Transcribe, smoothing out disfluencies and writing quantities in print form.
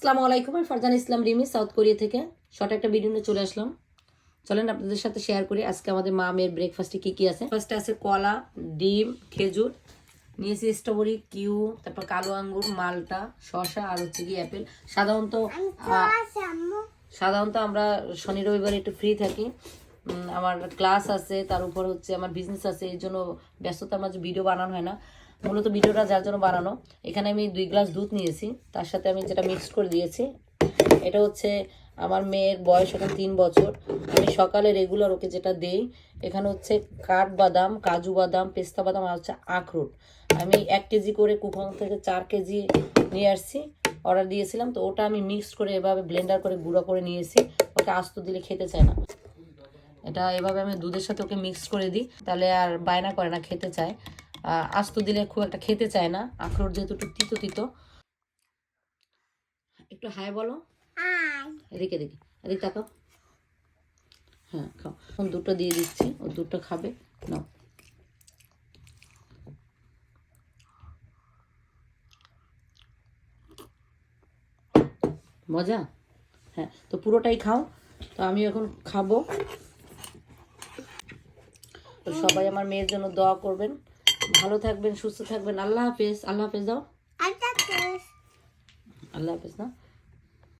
আসসালামু আলাইকুম, আমি ফারজান ইসলাম রিমি সাউথ কোরিয়া থেকে শর্ট একটা ভিডিও নিয়ে চলে আসলাম। চলেন আপনাদের সাথে শেয়ার করি আজকে আমাদের মা মেয়ের ব্রেকফাস্টে কি কি আছে। ফার্স্টে আছে কলা, ডিম, খেজুর, নিয়েছি স্ট্রবেরি, কিউ, তারপর কালো আঙ্গুর, মালটা, শসা আর হচ্ছে কি অ্যাপেল। সাধারণত আমরা শনি রবিবারে একটু ফ্রি থাকি। আমার ক্লাস আছে, তার উপর হচ্ছে আমার বিজনেস আছে, এই জন্য ব্যস্ততার মাঝে ভিডিও বানানো হয় না। মূলত ভিডিওটা যার জন্য বানানো। এখানে আমি 2 গ্লাস দুধ নিয়েছি, তার সাথে আমি যেটা মিক্সড করে দিয়েছি, এটা হচ্ছে আমার মেয়ের বয়স এখন 3 বছর। আমি সকালে রেগুলার ওকে যেটা দেই, এখানে হচ্ছে কাঠবাদাম, কাজু বাদাম, পেস্তা বাদাম আর হচ্ছে আখরোট। আমি 1 কেজি করে কুপন থেকে 4 কেজি নিয়ে আসছি, অর্ডার দিয়েছিলাম। তো ওটা আমি মিক্সড করে এভাবে ব্লেন্ডার করে গুঁড়ো করে নিয়েছি। ওকে আস্ত দিলে খেতে চায় না, এটা এভাবে আমি দুধের সাথে ওকে মিক্স করে দিই, তাহলে আর বায়না করে না, খেতে চায়। আস্ত দিলে খুব একটা খেতে চায় না, আখরোট যেহেতু একটু তিতো তিতো। একটু হাই বলো, এদিকে এদিকে এদিকে তাকাও। হ্যাঁ খাও। এখন দুটো দিয়ে দিচ্ছি, ও দুটো খাবে। নাও। মজা? হ্যাঁ, তো পুরোটাই খাও। তো আমি এখন খাবো। তো সবাই আমার মেয়ের জন্য দোয়া করবেন, ভালো থাকবেন, সুস্থ থাকবেন। আল্লাহ হাফেজ। আল্লাহ হাফেজ দাও। আল্লাহ হাফেজ না।